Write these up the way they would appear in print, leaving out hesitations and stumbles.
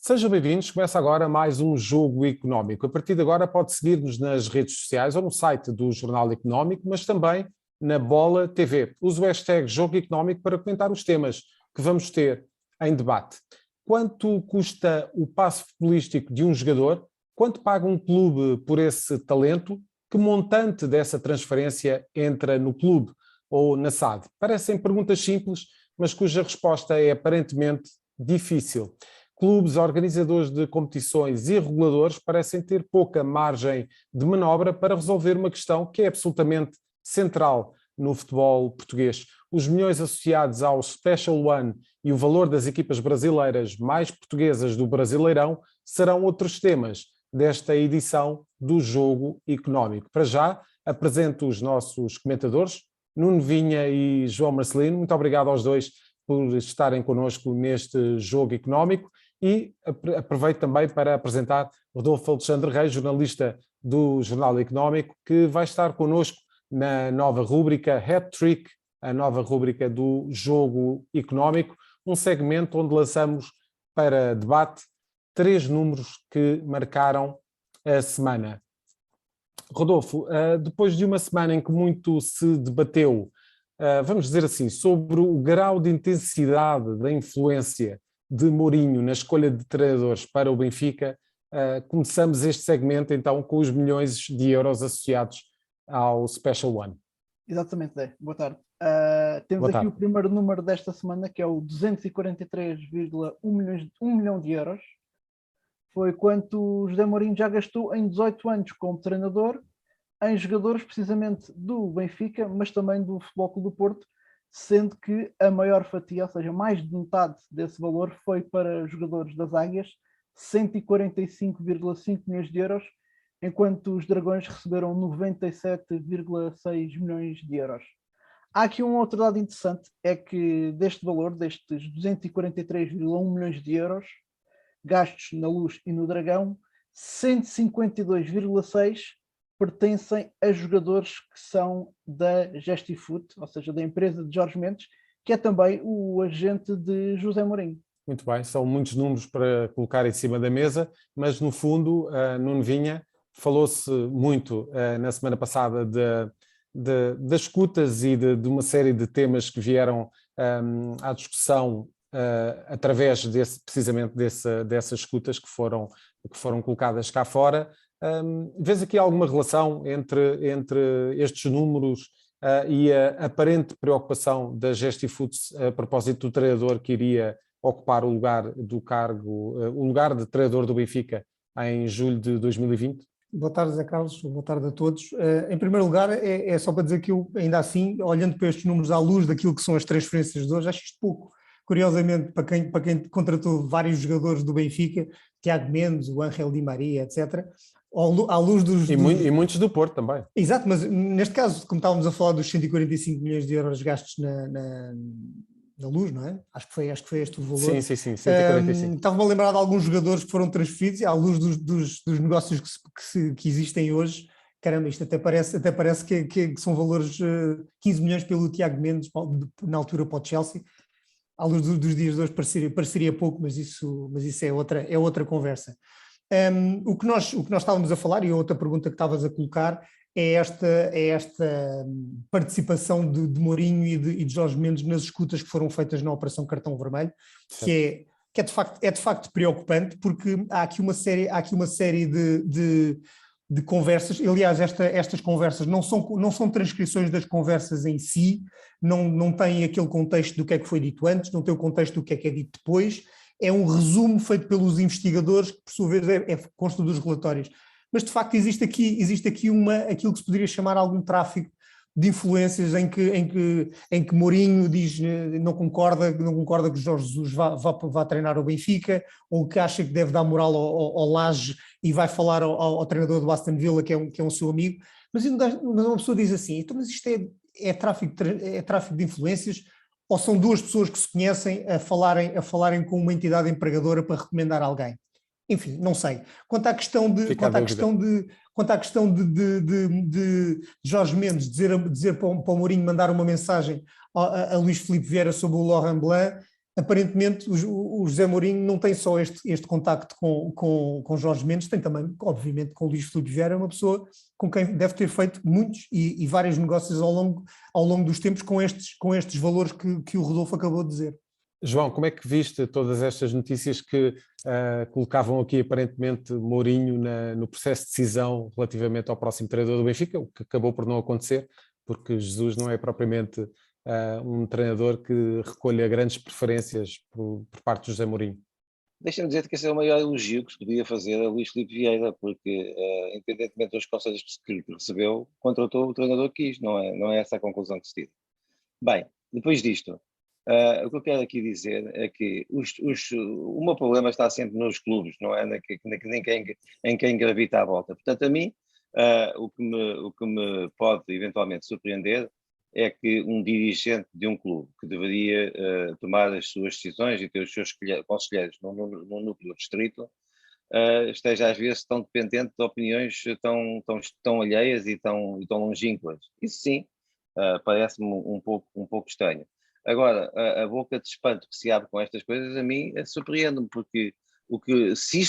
Sejam bem-vindos, começa agora mais um Jogo Económico. A partir de agora pode seguir-nos nas redes sociais ou no site do Jornal Económico, mas também na Bola TV. Use o hashtag Jogo Económico para comentar os temas que vamos ter em debate. Quanto custa o passe futebolístico de um jogador? Quanto paga um clube por esse talento? Que montante dessa transferência entra no clube ou na SAD? Parecem perguntas simples, mas cuja resposta é aparentemente difícil. Clubes, organizadores de competições e reguladores parecem ter pouca margem de manobra para resolver uma questão que é absolutamente central no futebol português. Os milhões associados ao Special One e o valor das equipas brasileiras mais portuguesas do Brasileirão serão outros temas desta edição do Jogo Económico. Para já, apresento os nossos comentadores, Nuno Vinha e João Marcelino. Muito obrigado aos dois por estarem connosco neste Jogo Económico. E aproveito também para apresentar Rodolfo Alexandre Reis, jornalista do Jornal Económico, que vai estar connosco na nova rúbrica Hat-Trick, a nova rúbrica do Jogo Económico, um segmento onde lançamos para debate 3 números que marcaram a semana. Rodolfo, depois de uma semana em que muito se debateu, vamos dizer assim, sobre o grau de intensidade da influência de Mourinho na escolha de treinadores para o Benfica, começamos este segmento então com os milhões de euros associados ao Special One. Exatamente, Zé. Boa tarde. Temos Boa aqui tarde. o primeiro número desta semana, que é o 243,1 milhões de euros. Foi quanto o José Mourinho já gastou em 18 anos como treinador, em jogadores precisamente do Benfica, mas também do Futebol Clube do Porto, sendo que a maior fatia, ou seja, mais de metade desse valor foi para jogadores das Águias, 145,5 milhões de euros, enquanto os Dragões receberam 97,6 milhões de euros. Há aqui um outro dado interessante, é que deste valor, destes 243,1 milhões de euros, gastos na Luz e no Dragão, 152,6 pertencem a jogadores que são da Gestifoot, ou seja, da empresa de Jorge Mendes, que é também o agente de José Mourinho. Muito bem, são muitos números para colocar em cima da mesa, mas no fundo, Nuno Vinha, falou-se muito na semana passada das escutas e de uma série de temas que vieram à discussão através precisamente dessas escutas que foram colocadas cá fora. Vês aqui alguma relação entre estes números e a aparente preocupação da Gestifoot a propósito do treinador que iria ocupar o lugar de treinador do Benfica em julho de 2020? Boa tarde, Zé Carlos. Boa tarde a todos. Em primeiro lugar, é só para dizer que eu, ainda assim, olhando para estes números à luz daquilo que são as transferências de hoje, acho isto pouco. Curiosamente, para quem contratou vários jogadores do Benfica, Tiago Mendes, o Ángel Di Maria, etc., à luz dos... E muitos do Porto também. Exato, mas neste caso, como estávamos a falar dos 145 milhões de euros gastos na Luz, não é? Acho que foi este o valor. Sim, 145. Estava-me a lembrar de alguns jogadores que foram transferidos e à luz dos negócios que existem hoje. Caramba, isto até parece que são valores 15 milhões pelo Tiago Mendes, na altura para o Chelsea. À luz dos dias de hoje pareceria pouco, mas isso é outra conversa. O que nós estávamos a falar, e a outra pergunta que estavas a colocar, é esta participação de Mourinho e de Jorge Mendes nas escutas que foram feitas na Operação Cartão Vermelho, que é de facto preocupante, porque há aqui uma série de conversas. Aliás, estas conversas não são transcrições das conversas em si, não têm aquele contexto do que é que foi dito antes, não tem o contexto do que é dito depois, é um resumo feito pelos investigadores, que por sua vez consta dos relatórios. Mas de facto existe aqui aquilo que se poderia chamar algum tráfico de influências em que Mourinho diz não concorda que Jorge Jesus vá treinar o Benfica, ou que acha que deve dar moral ao Laje e vai falar ao treinador do Aston Villa, que é um seu amigo. Mas uma pessoa diz assim, então, mas isto é tráfico de influências, ou são duas pessoas que se conhecem a falarem com uma entidade empregadora para recomendar alguém? Enfim, não sei. Quanto à questão de Jorge Mendes dizer para o Mourinho mandar uma mensagem a Luís Filipe Vieira sobre o Laurent Blanc, aparentemente o José Mourinho não tem só este contacto com Jorge Mendes, tem também, obviamente, com o Luís Filipe Vieira, uma pessoa com quem deve ter feito muitos e vários negócios ao longo dos tempos com estes valores que o Rodolfo acabou de dizer. João, como é que viste todas estas notícias que colocavam aqui aparentemente Mourinho no processo de decisão relativamente ao próximo treinador do Benfica, o que acabou por não acontecer, porque Jesus não é propriamente um treinador que recolha grandes preferências por parte do José Mourinho? Deixa-me dizer que esse é o maior elogio que se podia fazer a Luís Filipe Vieira, porque, independentemente dos conselhos que recebeu, contratou o treinador que quis, não é essa a conclusão que se tira. Bem, depois disto, o que eu quero aqui dizer é que o meu problema está sempre nos clubes, não é em quem gravita à volta. Portanto, a mim, o que me pode eventualmente surpreender é que um dirigente de um clube que deveria tomar as suas decisões e ter os seus conselheiros no núcleo distrito esteja às vezes tão dependente de opiniões tão alheias e tão longínquas. Isso sim, parece-me um pouco estranho. Agora, a boca de espanto que se abre com estas coisas, a mim surpreende-me, porque se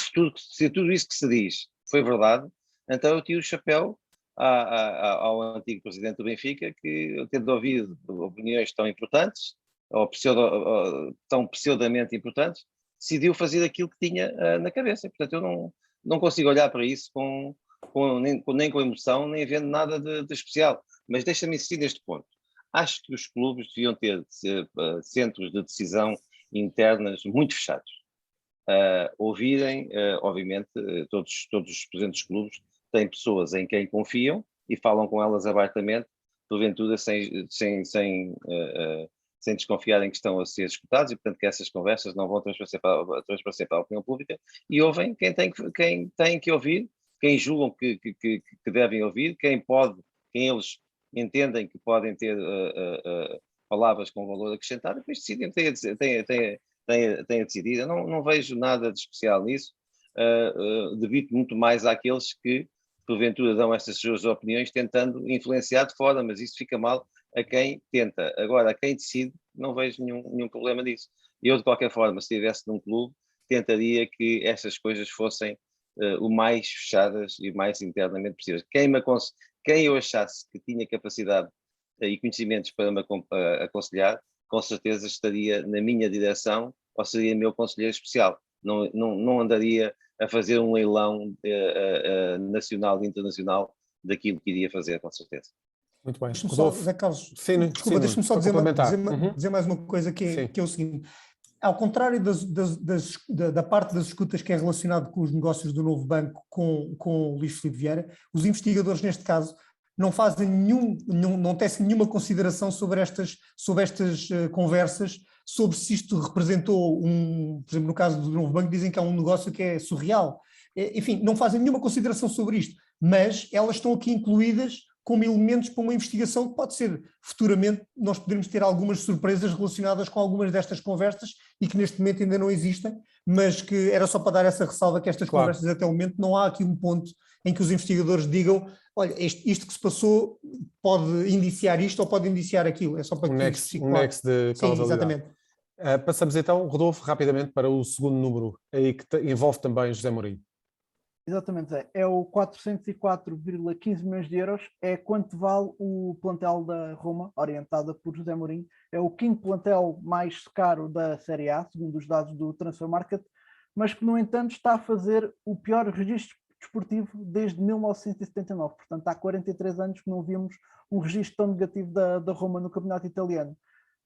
tudo isso que se diz foi verdade, então eu tiro o chapéu ao antigo presidente do Benfica, que, tendo ouvido opiniões tão importantes, ou tão pseudamente importantes, decidiu fazer aquilo que tinha na cabeça. Portanto, eu não consigo olhar para isso nem com emoção, nem vendo nada de especial. Mas deixa-me insistir neste ponto. Acho que os clubes deviam ter centros de decisão internas muito fechados. Ouvirem, obviamente, todos os presidentes dos clubes têm pessoas em quem confiam e falam com elas abertamente, porventura sem desconfiarem que estão a ser escutados, e portanto que essas conversas não vão transparecer para a opinião pública, e ouvem quem tem que ouvir, quem julgam que devem ouvir, quem eles entendem que podem ter palavras com valor acrescentado, e depois decidem, têm a decidir. Eu não vejo nada de especial nisso, devido muito mais àqueles que porventura dão estas suas opiniões tentando influenciar de fora, mas isso fica mal a quem tenta. Agora, a quem decide, não vejo nenhum problema nisso. Eu, de qualquer forma, se estivesse num clube, tentaria que essas coisas fossem o mais fechadas e mais internamente possíveis. Quem eu achasse que tinha capacidade e conhecimentos para me aconselhar, com certeza estaria na minha direção ou seria meu conselheiro especial. Não andaria a fazer um leilão nacional e internacional daquilo que iria fazer, com certeza. Muito bem. Deixa-me só, Zé Carlos, desculpa, deixa-me só dizer mais uma coisa que é o seguinte. Ao contrário da parte das escutas que é relacionado com os negócios do novo banco com o Luís Filipe Vieira, os investigadores, neste caso, não fazem não tecem nenhuma consideração sobre estas conversas, sobre se isto representou por exemplo, no caso do novo banco, dizem que há um negócio que é surreal. Enfim, não fazem nenhuma consideração sobre isto, mas elas estão aqui incluídas como elementos para uma investigação que pode ser, futuramente, nós poderemos ter algumas surpresas relacionadas com algumas destas conversas e que neste momento ainda não existem, mas que era só para dar essa ressalva que estas conversas até o momento não há aqui um ponto em que os investigadores digam, olha, isto que se passou pode indiciar isto ou pode indiciar aquilo. É só para que nexo de causalidade. Sim, exatamente. Passamos então, Rodolfo, rapidamente para o segundo número, aí que envolve também José Mourinho. Exatamente, é o 404,15 milhões de euros, é quanto vale o plantel da Roma, orientada por José Mourinho. É o quinto plantel mais caro da Série A, segundo os dados do Transfer Market, mas que, no entanto, está a fazer o pior registro desportivo desde 1979. Portanto, há 43 anos que não vimos um registro tão negativo da Roma no campeonato italiano.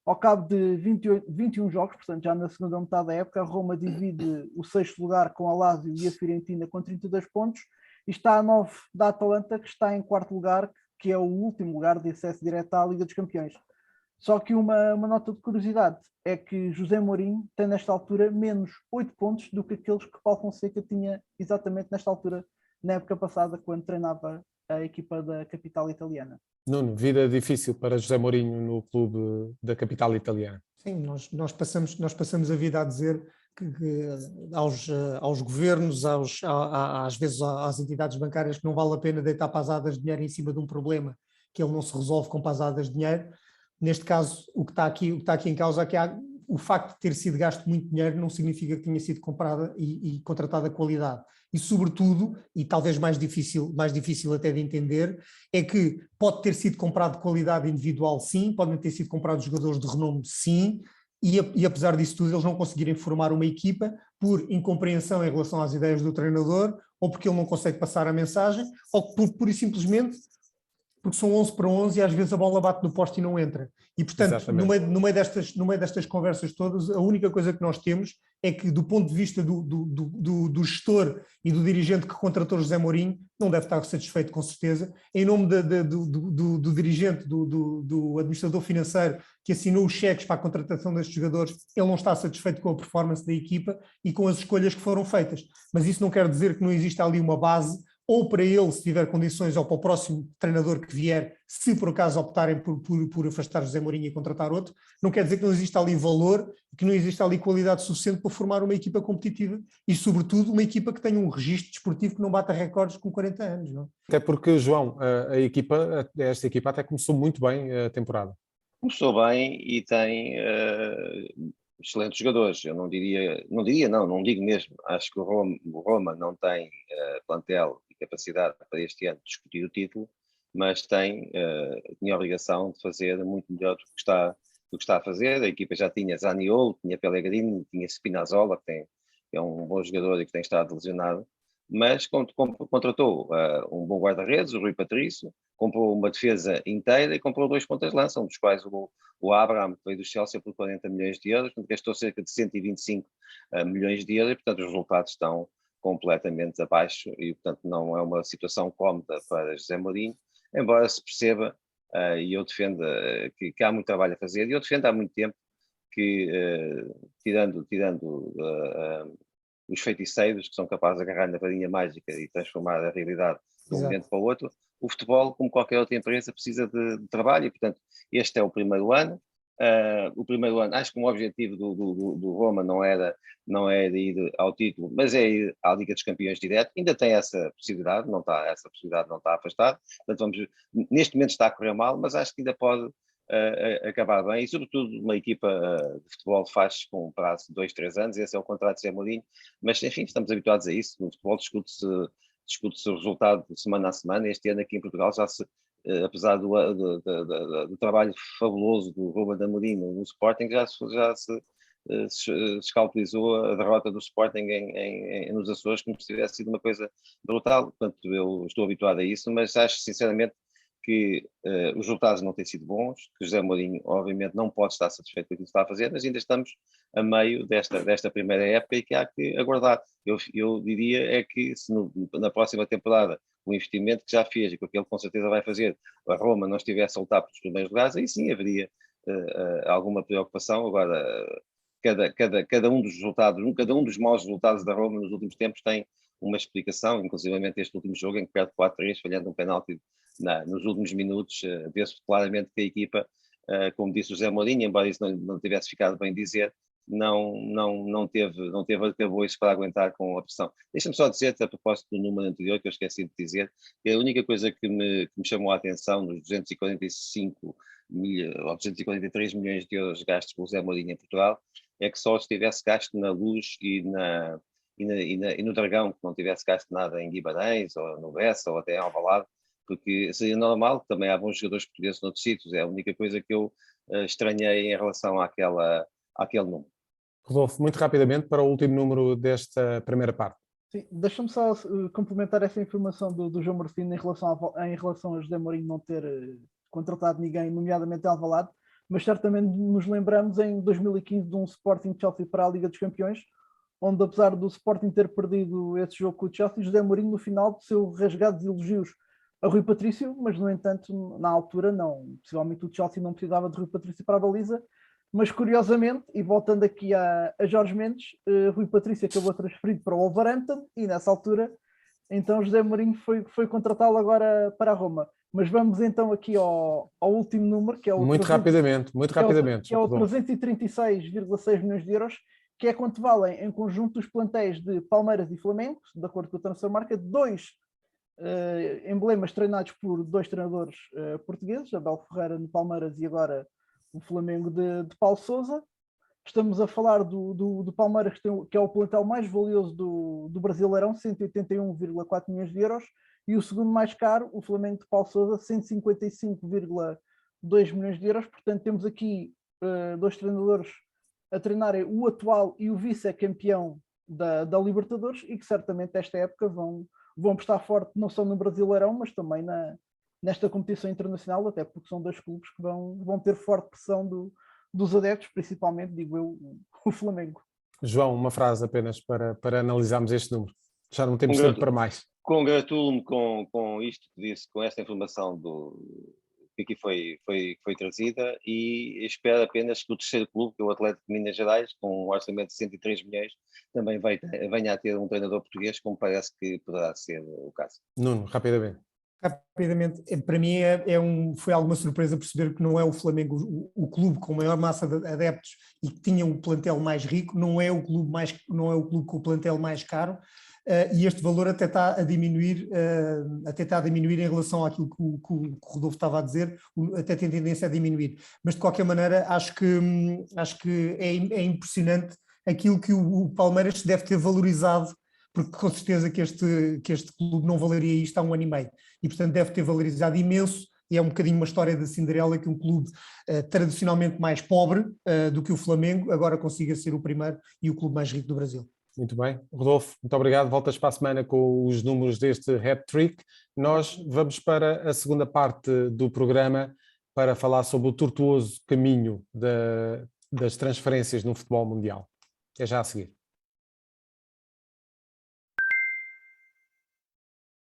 Ao cabo de 21 jogos, portanto já na segunda metade da época, a Roma divide o sexto lugar com a Lazio e a Fiorentina com 32 pontos e está a 9 da Atalanta, que está em quarto lugar, que é o último lugar de acesso direto à Liga dos Campeões. Só que uma nota de curiosidade é que José Mourinho tem nesta altura menos 8 pontos do que aqueles que Paulo Fonseca tinha exatamente nesta altura, na época passada, quando treinava a equipa da capital italiana. Nuno, vida difícil para José Mourinho no clube da capital italiana. Sim, nós passamos a vida a dizer que aos governos, às vezes às entidades bancárias, que não vale a pena deitar pasadas de dinheiro em cima de um problema que ele não se resolve com pasadas de dinheiro. Neste caso, o que está aqui em causa é que há o facto de ter sido gasto muito dinheiro não significa que tenha sido comprada e contratada qualidade. E, sobretudo, e talvez mais difícil até de entender, é que pode ter sido comprado qualidade individual, sim, podem ter sido comprados jogadores de renome, sim, e apesar disso tudo, eles não conseguirem formar uma equipa por incompreensão em relação às ideias do treinador, ou porque ele não consegue passar a mensagem, ou pura e simplesmente porque são 11 para 11 e às vezes a bola bate no poste e não entra. E, portanto, no meio destas conversas todas, a única coisa que nós temos é que, do ponto de vista do gestor e do dirigente que contratou José Mourinho, não deve estar satisfeito, com certeza. Em nome do dirigente, do administrador financeiro que assinou os cheques para a contratação destes jogadores, ele não está satisfeito com a performance da equipa e com as escolhas que foram feitas. Mas isso não quer dizer que não exista ali uma base, ou para ele, se tiver condições, ou para o próximo treinador que vier, se por acaso optarem por afastar José Mourinho e contratar outro, não quer dizer que não exista ali valor, que não exista ali qualidade suficiente para formar uma equipa competitiva e, sobretudo, uma equipa que tenha um registro desportivo que não bata recordes com 40 anos. Não? Até porque, João, esta equipa até começou muito bem a temporada. Começou bem e tem excelentes jogadores. Eu não digo mesmo. Acho que o Roma não tem plantel e capacidade para este ano discutir o título, mas tinha a obrigação de fazer muito melhor do que está a fazer. A equipa já tinha Zaniolo, tinha Pellegrini, tinha Spinazzola, que é um bom jogador e que tem estado lesionado, mas contratou um bom guarda-redes, o Rui Patrício, comprou uma defesa inteira e comprou 2 pontas de lança, um dos quais o Abraham, que veio do Chelsea por 40 milhões de euros, gastou cerca de 125 milhões de euros, e, portanto, os resultados estão completamente abaixo e, portanto, não é uma situação cómoda para José Mourinho, embora se perceba, e eu defendo que há muito trabalho a fazer, e eu defendo há muito tempo que, tirando os feiticeiros que são capazes de agarrar na varinha mágica e transformar a realidade de um momento para o outro, o futebol, como qualquer outra empresa, precisa de trabalho e, portanto, este é o primeiro ano. O primeiro ano, acho que um objetivo do Roma não era ir ao título, mas é ir à Liga dos Campeões direto. Ainda tem essa possibilidade, essa possibilidade não está afastada. Portanto, neste momento está a correr mal, mas acho que ainda pode acabar bem, e sobretudo uma equipa de futebol faz com um prazo de 2, 3 anos, esse é o contrato de Zé Mourinho, mas enfim, estamos habituados a isso, no futebol discute-se o resultado de semana a semana. Este ano aqui em Portugal já se, apesar do trabalho fabuloso do Ruben Amorim no Sporting, já se escalpelizou a derrota do Sporting nos Açores como se tivesse sido uma coisa brutal. Portanto, eu estou habituado a isso, mas acho sinceramente que os resultados não têm sido bons, que José Mourinho obviamente não pode estar satisfeito com o que está a fazer, mas ainda estamos a meio desta primeira época e que há que aguardar. Eu diria é que se na próxima temporada o investimento que já fez e com aquele que com certeza vai fazer a Roma não estivesse a lutar pelos primeiros lugares, aí sim haveria alguma preocupação. Agora, cada um dos resultados, cada um dos maus resultados da Roma nos últimos tempos tem uma explicação, inclusivamente este último jogo em que perde 4-3, falhando um penalti nos últimos minutos, vê-se claramente que a equipa, como disse o José Mourinho, embora isso não tivesse ficado bem dizer, não teve arcabouços para aguentar com a pressão. Deixa-me só dizer, a propósito do número anterior, que eu esqueci de dizer, que a única coisa que me chamou a atenção nos 245 ou 243 milhões de euros gastos pelo José Mourinho em Portugal, é que só estivesse gasto na Luz e no Dragão, que não tivesse gasto nada em Guimarães, ou no Bessa, ou até em Alvalade, porque seria normal que também há bons jogadores portugueses noutros sítios. É a única coisa que eu estranhei em relação àquele número. Rodolfo, muito rapidamente para o último número desta primeira parte. Sim, deixa-me só complementar essa informação do João Martins em relação a José Mourinho não ter contratado ninguém, nomeadamente em Alvalade, mas certamente nos lembramos em 2015 de um Sporting Chelsea para a Liga dos Campeões, onde apesar do Sporting ter perdido esse jogo com o Chelsea, José Mourinho no final seu rasgados elogios a Rui Patrício, mas no entanto na altura não, possivelmente o Chelsea não precisava de Rui Patrício para a baliza, mas curiosamente, e voltando aqui a Jorge Mendes, Rui Patrício acabou transferido para o Wolverhampton e nessa altura então José Mourinho foi contratá-lo agora para a Roma. Mas vamos então aqui ao último número, que é o muito rapidamente, que é o 336,6 milhões de euros, que é quanto valem em conjunto os plantéis de Palmeiras e Flamengo, de acordo com a Transfermarkt, 2 emblemas treinados por 2 treinadores portugueses, Abel Ferreira no Palmeiras e agora o Flamengo de Paulo Sousa, Estamos a falar do Palmeiras, que é o plantel mais valioso do Brasileirão, 181,4 milhões de euros, e o segundo mais caro, o Flamengo de Paulo Sousa, 155,2 milhões de euros. Portanto, temos aqui dois treinadores a treinarem o atual e o vice-campeão da Libertadores, e que certamente esta época vão estar forte não só no Brasileirão, mas também nesta competição internacional, até porque são dois clubes que vão ter forte pressão dos adeptos, principalmente, digo eu, o Flamengo. João, uma frase apenas para analisarmos este número. Já não temos tempo para mais. Congratulo-me com isto que disse, com esta informação que aqui foi trazida, e espero apenas que o terceiro clube, que é o Atlético de Minas Gerais, com um orçamento de 103 milhões, também venha a ter um treinador português, como parece que poderá ser o caso. Nuno, rapidamente. Rapidamente, para mim foi alguma surpresa perceber que não é o Flamengo o clube com a maior massa de adeptos e que tinha o plantel mais rico, não é o clube com o plantel mais caro, e este valor até está a diminuir, em relação àquilo que o Rodolfo estava a dizer, até tem tendência a diminuir. Mas de qualquer maneira acho que é impressionante aquilo que o Palmeiras deve ter valorizado, porque com certeza que este clube não valeria isto há 1 ano e meio, e portanto deve ter valorizado imenso, e é um bocadinho uma história da Cinderela, que um clube tradicionalmente mais pobre do que o Flamengo agora consiga ser o primeiro e o clube mais rico do Brasil. Muito bem. Rodolfo, muito obrigado. Voltas para a semana com os números deste hat-trick. Nós vamos para a segunda parte do programa para falar sobre o tortuoso caminho das transferências no futebol mundial. É já a seguir.